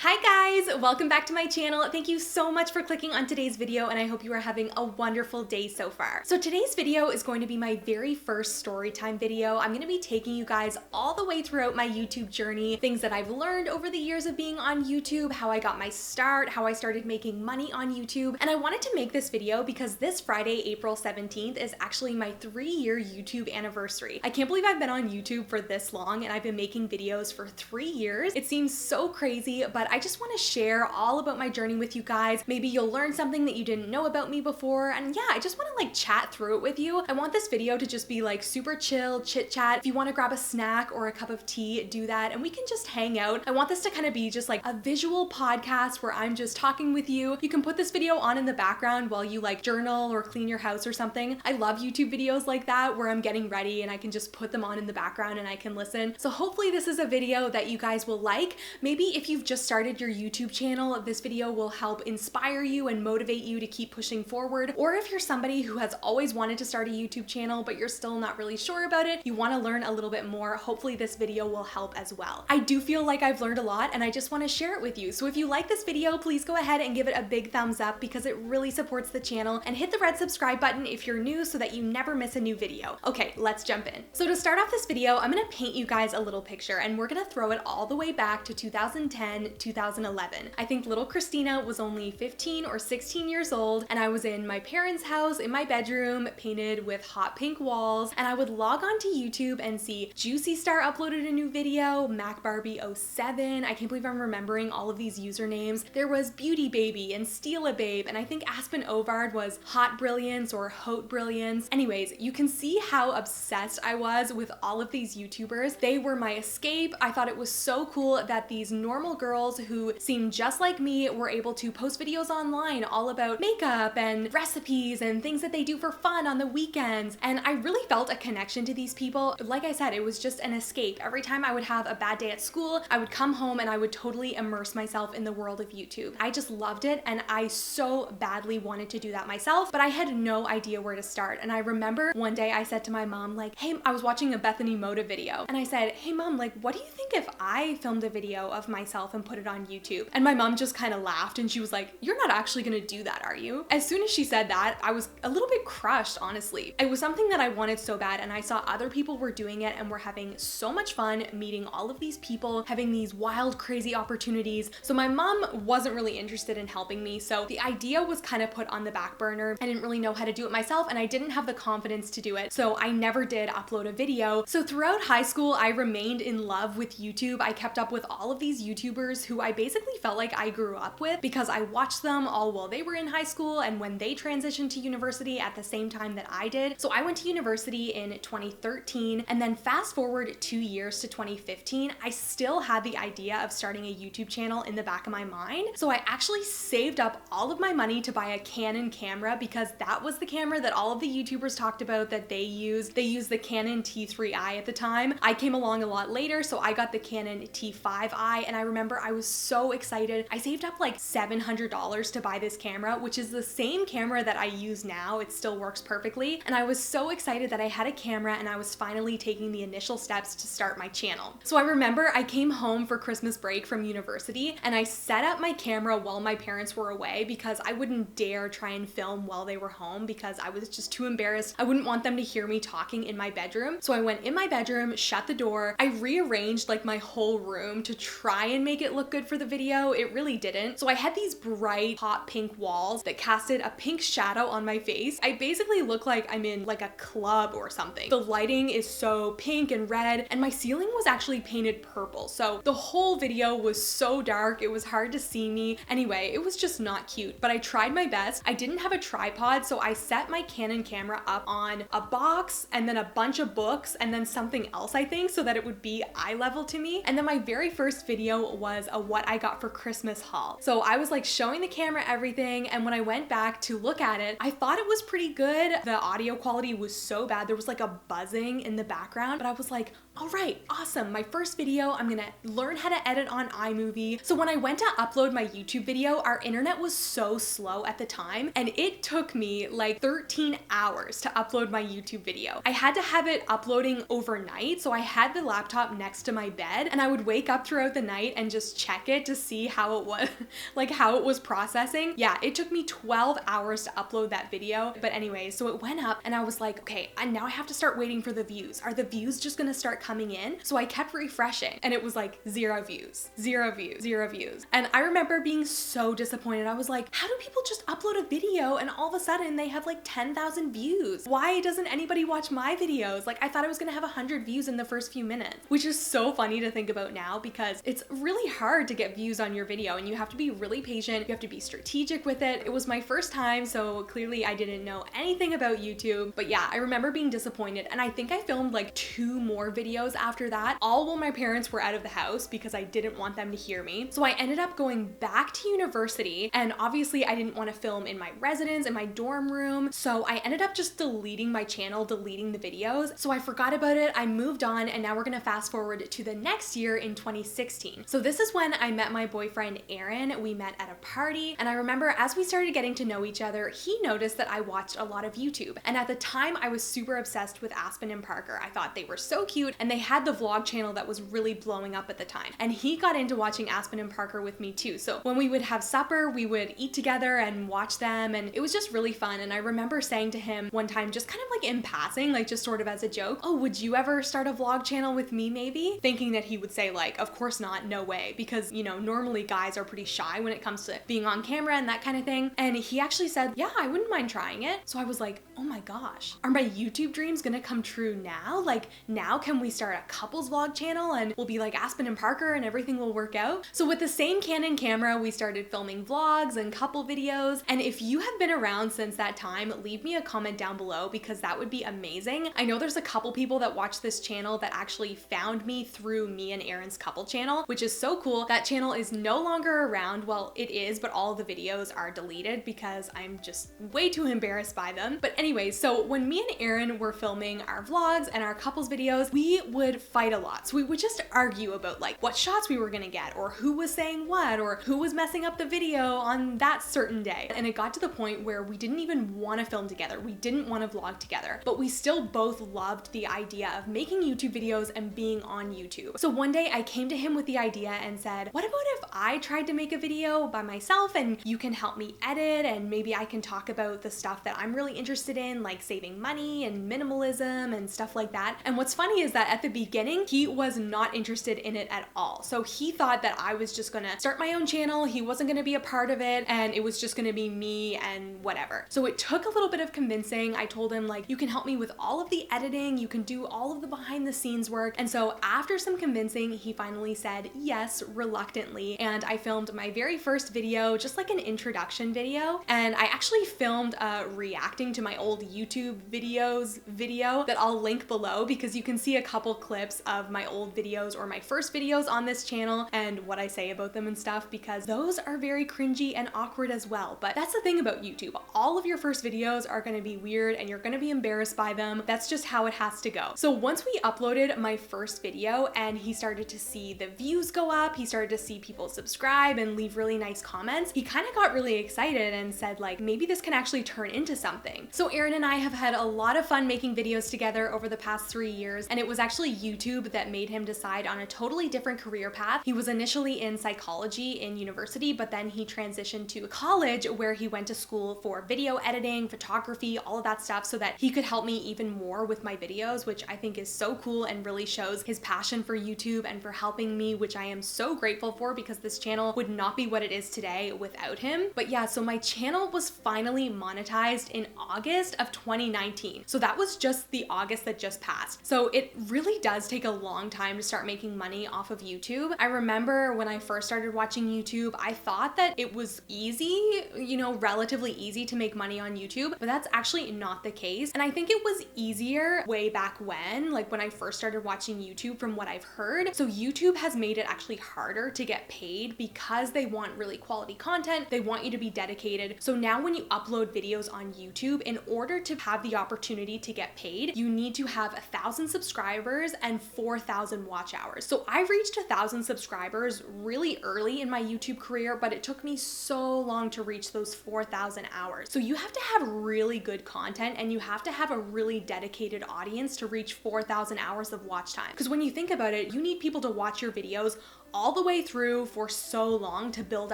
Hi guys, welcome back to my channel. Thank you so much for clicking on today's video and I hope you are having a wonderful day so far. So today's video is going to be my very first story time video. I'm going to be taking you guys all the way throughout my YouTube journey, things that I've learned over the years of being on YouTube, how I got my start, how I started making money on YouTube. And I wanted to make this video because this Friday, April 17th is actually my 3-year YouTube anniversary. I can't believe I've been on YouTube for this long and I've been making videos for 3 years. It seems so crazy, but I just want to share all about my journey with you guys. Maybe you'll learn something that you didn't know about me before. And yeah, I just want to chat through it with you. I want this video to just be super chill, chit chat. If you want to grab a snack or a cup of tea, do that and we can just hang out. I want this to kind of be just a visual podcast where I'm just talking with you. You can put this video on in the background while you journal or clean your house or something. I love YouTube videos like that where I'm getting ready and I can just put them on in the background and I can listen. So hopefully this is a video that you guys will like. Maybe if you've just started your YouTube channel, this video will help inspire you and motivate you to keep pushing forward. Or if you're somebody who has always wanted to start a YouTube channel, but you're still not really sure about it, you want to learn a little bit more, hopefully this video will help as well. I do feel like I've learned a lot and I just want to share it with you. So if you like this video, please go ahead and give it a big thumbs up because it really supports the channel, and hit the red subscribe button if you're new so that you never miss a new video. Okay, let's jump in. So to start off this video, I'm going to paint you guys a little picture and we're going to throw it all the way back to 2010, 2011. I think little Christina was only 15 or 16 years old and I was in my parents' house in my bedroom painted with hot pink walls, and I would log on to YouTube and see Juicy Star uploaded a new video, MacBarbie07, I can't believe I'm remembering all of these usernames. There was Beauty Baby and Steal a Babe, and I think Aspen Ovard was Hot Brilliance or Haute Brilliance. Anyways, you can see how obsessed I was with all of these YouTubers. They were my escape. I thought it was so cool that these normal girls who seemed just like me were able to post videos online all about makeup and recipes and things that they do for fun on the weekends. And I really felt a connection to these people. Like I said, it was just an escape. Every time I would have a bad day at school, I would come home and I would totally immerse myself in the world of YouTube. I just loved it and I so badly wanted to do that myself, but I had no idea where to start. And I remember one day I said to my mom, hey, I was watching a Bethany Moda video and I said, hey mom, what do you think if I filmed a video of myself and put it on YouTube? And my mom just kind of laughed and she was like, you're not actually gonna do that, are you? As soon as she said that, I was a little bit crushed, honestly. It was something that I wanted so bad and I saw other people were doing it and were having so much fun meeting all of these people, having these wild, crazy opportunities. So my mom wasn't really interested in helping me. So the idea was kind of put on the back burner. I didn't really know how to do it myself and I didn't have the confidence to do it. So I never did upload a video. So throughout high school, I remained in love with YouTube. I kept up with all of these YouTubers who I basically felt like I grew up with because I watched them all while they were in high school and when they transitioned to university at the same time that I did. So I went to university in 2013 and then fast forward 2 years to 2015, I still had the idea of starting a YouTube channel in the back of my mind. So I actually saved up all of my money to buy a Canon camera because that was the camera that all of the YouTubers talked about that they used. They used the Canon T3i at the time. I came along a lot later, so I got the Canon T5i and I remember I was so excited. I saved up $700 to buy this camera, which is the same camera that I use now. It still works perfectly. And I was so excited that I had a camera and I was finally taking the initial steps to start my channel. So I remember I came home for Christmas break from university and I set up my camera while my parents were away because I wouldn't dare try and film while they were home because I was just too embarrassed. I wouldn't want them to hear me talking in my bedroom. So I went in my bedroom, shut the door. I rearranged my whole room to try and make it look good for the video. It really didn't. So I had these bright hot pink walls that casted a pink shadow on my face. I basically look like I'm in a club or something. The lighting is so pink and red and my ceiling was actually painted purple. So the whole video was so dark. It was hard to see me. Anyway, it was just not cute, but I tried my best. I didn't have a tripod, so I set my Canon camera up on a box and then a bunch of books and then something else, I think, so that it would be eye level to me. And then my very first video was a what I got for Christmas haul. So I was showing the camera everything, and when I went back to look at it, I thought it was pretty good. The audio quality was so bad. There was a buzzing in the background, but I was like, all right, awesome. My first video, I'm gonna learn how to edit on iMovie. So when I went to upload my YouTube video, our internet was so slow at the time, and it took me like 13 hours to upload my YouTube video. I had to have it uploading overnight, so I had the laptop next to my bed, and I would wake up throughout the night and just check it to see how it was, like how it was processing. Yeah, it took me 12 hours to upload that video. But anyway, so it went up and I was like, okay, and now I have to start waiting for the views. Are the views just gonna start coming in? So I kept refreshing and it was like 0 views, 0 views, 0 views. And I remember being so disappointed. I was like, how do people just upload a video and all of a sudden they have like 10,000 views? Why doesn't anybody watch my videos? Like, I thought I was gonna have 100 views in the first few minutes, which is so funny to think about now because it's really hard to get views on your video and you have to be really patient. You have to be strategic with it. It was my first time, so clearly I didn't know anything about YouTube. But yeah, I remember being disappointed, and I think I filmed like 2 more videos after that, all while my parents were out of the house because I didn't want them to hear me. So I ended up going back to university, and obviously I didn't want to film in my residence, in my dorm room. So I ended up just deleting my channel, deleting the videos. So I forgot about it, I moved on, and now we're gonna fast forward to the next year in 2016. So this is when I met my boyfriend, Aaron. We met at a party, and I remember as we started getting to know each other, he noticed that I watched a lot of YouTube. And at the time, I was super obsessed with Aspen and Parker. I thought they were so cute, and they had the vlog channel that was really blowing up at the time. And he got into watching Aspen and Parker with me too. So when we would have supper, we would eat together and watch them, and it was just really fun. And I remember saying to him one time, just kind of like in passing, like just sort of as a joke, oh, would you ever start a vlog channel with me maybe? Thinking that he would say like, of course not, no way. Because, you know, normally guys are pretty shy when it comes to being on camera and that kind of thing. And he actually said, yeah, I wouldn't mind trying it. So I was like, oh my gosh, are my YouTube dreams gonna come true now? Like, now can we start a couples vlog channel and we'll be like Aspen and Parker and everything will work out? So with the same Canon camera, we started filming vlogs and couple videos. And if you have been around since that time, leave me a comment down below because that would be amazing. I know there's a couple people that watch this channel that actually found me through me and Aaron's couple channel, which is so cool. That channel is no longer around. Well, it is, but all the videos are deleted because I'm just way too embarrassed by them. But anyways, so when me and Aaron were filming our vlogs and our couples videos, we would fight a lot. So we would just argue about like what shots we were gonna get or who was saying what or who was messing up the video on that certain day. And it got to the point where we didn't even want to film together. We didn't want to vlog together, but we still both loved the idea of making YouTube videos and being on YouTube. So one day I came to him with the idea and said, what about if I tried to make a video by myself and you can help me edit and maybe I can talk about the stuff that I'm really interested in, like saving money and minimalism and stuff like that. And what's funny is that at the beginning, he was not interested in it at all. So he thought that I was just gonna start my own channel. He wasn't gonna be a part of it and it was just gonna be me and whatever. So it took a little bit of convincing. I told him like, you can help me with all of the editing, you can do all of the behind the scenes work. And so after some convincing, he finally said yes, reluctantly. And I filmed my very first video, just like an introduction video. And I actually filmed reacting to my old YouTube videos video that I'll link below because you can see a couple clips of my old videos or my first videos on this channel and what I say about them and stuff because those are very cringy and awkward as well. But that's the thing about YouTube. All of your first videos are gonna be weird and you're gonna be embarrassed by them. That's just how it has to go. So once we uploaded my first video and he started to see the views go up, he started to see people subscribe and leave really nice comments, he kind of got really excited and said like, maybe this can actually turn into something. So Aaron and I have had a lot of fun making videos together over the past 3 years, and it was actually YouTube that made him decide on a totally different career path. He was initially in psychology in university, but then he transitioned to college where he went to school for video editing, photography, all of that stuff so that he could help me even more with my videos, which I think is so cool and really shows his passion for YouTube and for helping me, which I am so grateful for because this channel would not be what it is today without him. But yeah, so my channel was finally monetized in August of 2019. So that was just the August that just passed. So it really does take a long time to start making money off of YouTube. I remember when I first started watching YouTube, I thought that it was easy, you know, relatively easy to make money on YouTube, but that's actually not the case. And I think it was easier way back when, like when I first started watching YouTube from what I've heard. So YouTube has made it actually harder to get paid because they want really quality content. They want you to be dedicated. So now when you upload videos on YouTube, in order to have the opportunity to get paid, you need to have 1,000 subscribers subscribers and 4,000 watch hours. So I reached 1,000 subscribers really early in my YouTube career, but it took me so long to reach those 4,000 hours. So you have to have really good content and you have to have a really dedicated audience to reach 4,000 hours of watch time. Because when you think about it, you need people to watch your videos all the way through for so long to build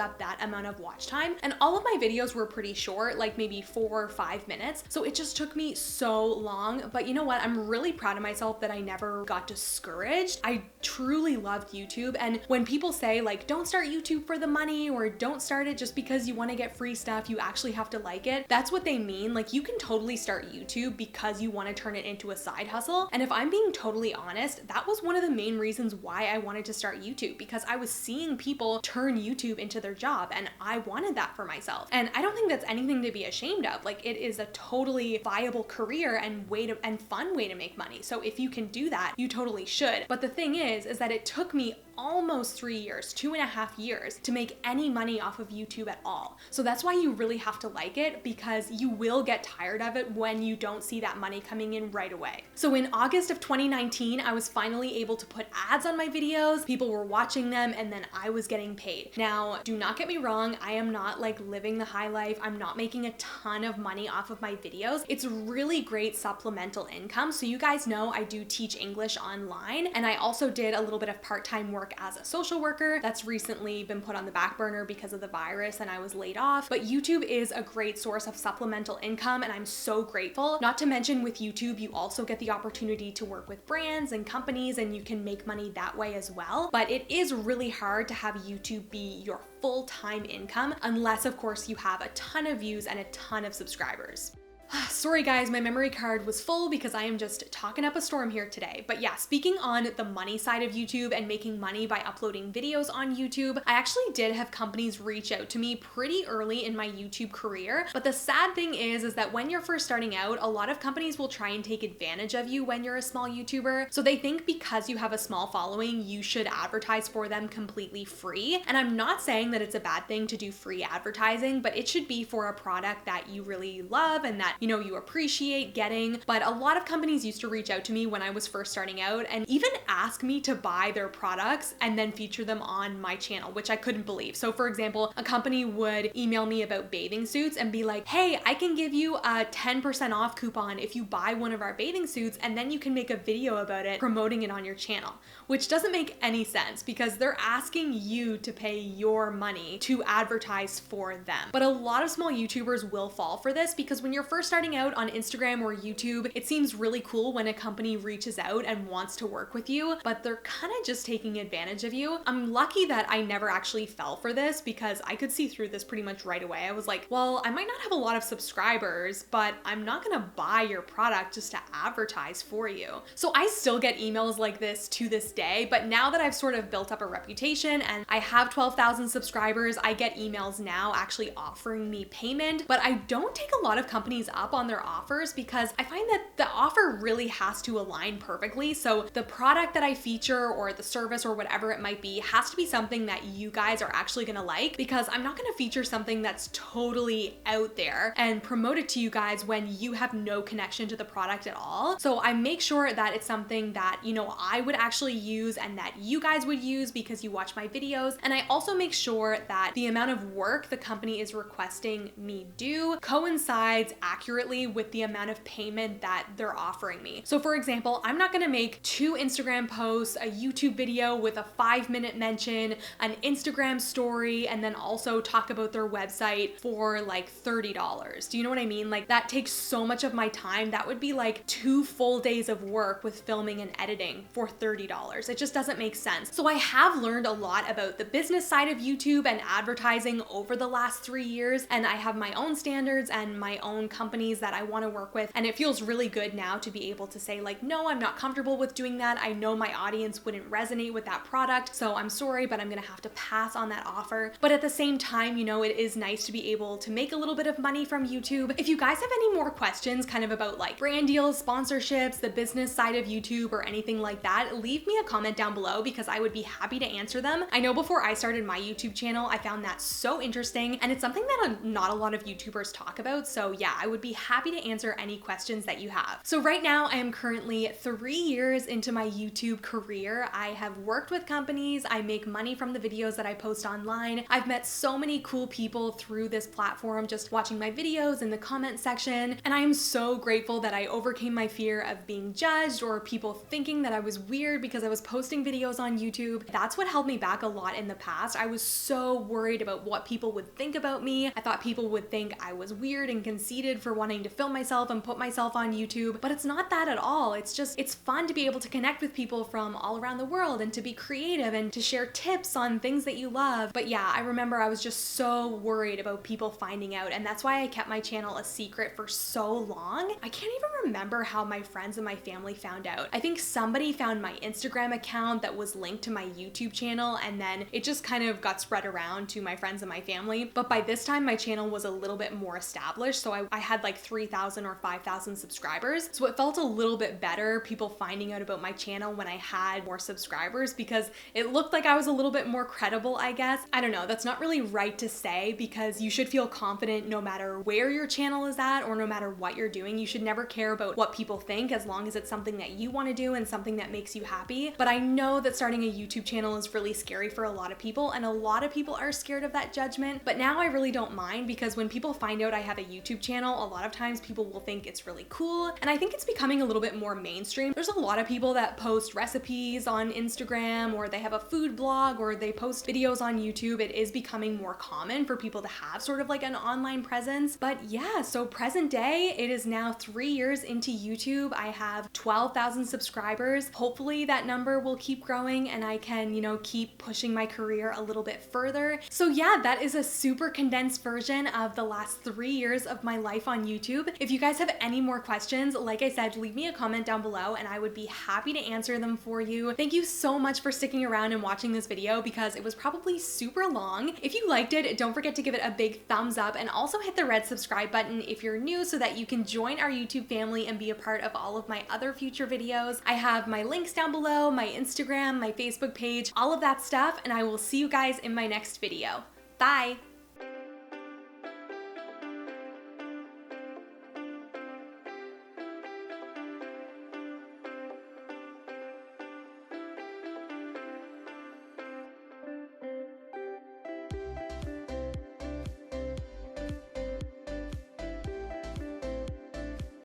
up that amount of watch time. And all of my videos were pretty short, like maybe 4 or 5 minutes. So it just took me so long. But you know what? I'm really proud of myself that I never got discouraged. I truly loved YouTube. And when people say like, don't start YouTube for the money or don't start it just because you want to get free stuff, you actually have to like it. That's what they mean. Like you can totally start YouTube because you want to turn it into a side hustle. And if I'm being totally honest, that was one of the main reasons why I wanted to start YouTube, because I was seeing people turn YouTube into their job and I wanted that for myself. And I don't think that's anything to be ashamed of. Like it is a totally viable career and fun way to make money. So if you can do that, you totally should. But the thing is that it took me almost 3 years, 2.5 years to make any money off of YouTube at all. So that's why you really have to like it, because you will get tired of it when you don't see that money coming in right away. So in August of 2019, I was finally able to put ads on my videos. People were watching them and then I was getting paid. Now, do not get me wrong. I am not like living the high life. I'm not making a ton of money off of my videos. It's really great supplemental income. So you guys know I do teach English online, and I also did a little bit of part-time work as a social worker. That's recently been put on the back burner because of the virus and I was laid off. But YouTube is a great source of supplemental income and I'm so grateful. Not to mention with YouTube, you also get the opportunity to work with brands and companies and you can make money that way as well. But it is really hard to have YouTube be your full-time income unless of course you have a ton of views and a ton of subscribers. Sorry guys, my memory card was full because I am just talking up a storm here today. But yeah, speaking on the money side of YouTube and making money by uploading videos on YouTube, I actually did have companies reach out to me pretty early in my YouTube career. But the sad thing is that when you're first starting out, a lot of companies will try and take advantage of you when you're a small YouTuber. So they think because you have a small following, you should advertise for them completely free. And I'm not saying that it's a bad thing to do free advertising, but it should be for a product that you really love and that you appreciate getting. But a lot of companies used to reach out to me when I was first starting out and even ask me to buy their products and then feature them on my channel, which I couldn't believe. So for example, a company would email me about bathing suits and be like, hey, I can give you a 10% off coupon if you buy one of our bathing suits, and then you can make a video about it promoting it on your channel, which doesn't make any sense because they're asking you to pay your money to advertise for them. But a lot of small YouTubers will fall for this because when you're first starting out on Instagram or YouTube, it seems really cool when a company reaches out and wants to work with you, but they're kind of just taking advantage of you. I'm lucky that I never actually fell for this because I could see through this pretty much right away. I was like, well, I might not have a lot of subscribers, but I'm not gonna buy your product just to advertise for you. So I still get emails like this to this day, but now that I've sort of built up a reputation and I have 12,000 subscribers, I get emails now actually offering me payment, but I don't take a lot of companies up on their offers because I find that the offer really has to align perfectly. So the product that I feature or the service or whatever it might be has to be something that you guys are actually gonna like, because I'm not gonna feature something that's totally out there and promote it to you guys when you have no connection to the product at all. So I make sure that it's something that, I would actually use and that you guys would use because you watch my videos. And I also make sure that the amount of work the company is requesting me do coincides accurately with the amount of payment that they're offering me. So for example, I'm not gonna make 2 Instagram posts, a YouTube video with a 5-minute mention, an Instagram story, and then also talk about their website for like $30. Do you know what I mean? Like that takes so much of my time. That would be like 2 full days of work with filming and editing for $30. It just doesn't make sense. So I have learned a lot about the business side of YouTube and advertising over the last 3 years, and I have my own standards and my own companies that I want to work with, and it feels really good now to be able to say like, no, I'm not comfortable with doing that. I know my audience wouldn't resonate with that product, so I'm sorry, but I'm gonna have to pass on that offer. But at the same time, it is nice to be able to make a little bit of money from YouTube. If you guys have any more questions kind of about like brand deals, sponsorships, the business side of YouTube, or anything like that, leave me a comment down below because I would be happy to answer them. I know before I started my YouTube channel, I found that so interesting, and it's something that not a lot of YouTubers talk about. So yeah, I would be happy to answer any questions that you have. So right now I am currently 3 years into my YouTube career. I have worked with companies, I make money from the videos that I post online. I've met so many cool people through this platform just watching my videos in the comment section, and I am so grateful that I overcame my fear of being judged or people thinking that I was weird because I was posting videos on YouTube. That's what held me back a lot in the past. I was so worried about what people would think about me. I thought people would think I was weird and conceited for wanting to film myself and put myself on YouTube, but it's not that at all. It's fun to be able to connect with people from all around the world and to be creative and to share tips on things that you love. But yeah, I remember I was just so worried about people finding out, and that's why I kept my channel a secret for so long. I can't even remember how my friends and my family found out. I think somebody found my Instagram account that was linked to my YouTube channel, and then it just kind of got spread around to my friends and my family. But by this time, my channel was a little bit more established, so I had like 3,000 or 5,000 subscribers. So it felt a little bit better, people finding out about my channel when I had more subscribers, because it looked like I was a little bit more credible, I guess. I don't know, that's not really right to say, because you should feel confident no matter where your channel is at or no matter what you're doing. You should never care about what people think as long as it's something that you want to do and something that makes you happy. But I know that starting a YouTube channel is really scary for a lot of people, and a lot of people are scared of that judgment. But now I really don't mind, because when people find out I have a YouTube channel, a lot of times people will think it's really cool, and I think it's becoming a little bit more mainstream. There's a lot of people that post recipes on Instagram, or they have a food blog, or they post videos on YouTube. It is becoming more common for people to have sort of like an online presence. But yeah, so present day, it is now 3 years into YouTube. I have 12,000 subscribers. Hopefully that number will keep growing and I can, keep pushing my career a little bit further. So yeah, that is a super condensed version of the last 3 years of my life on YouTube. If you guys have any more questions, like I said, leave me a comment down below and I would be happy to answer them for you. Thank you so much for sticking around and watching this video, because it was probably super long. If you liked it, don't forget to give it a big thumbs up and also hit the red subscribe button if you're new, so that you can join our YouTube family and be a part of all of my other future videos. I have my links down below, my Instagram, my Facebook page, all of that stuff, and I will see you guys in my next video. Bye!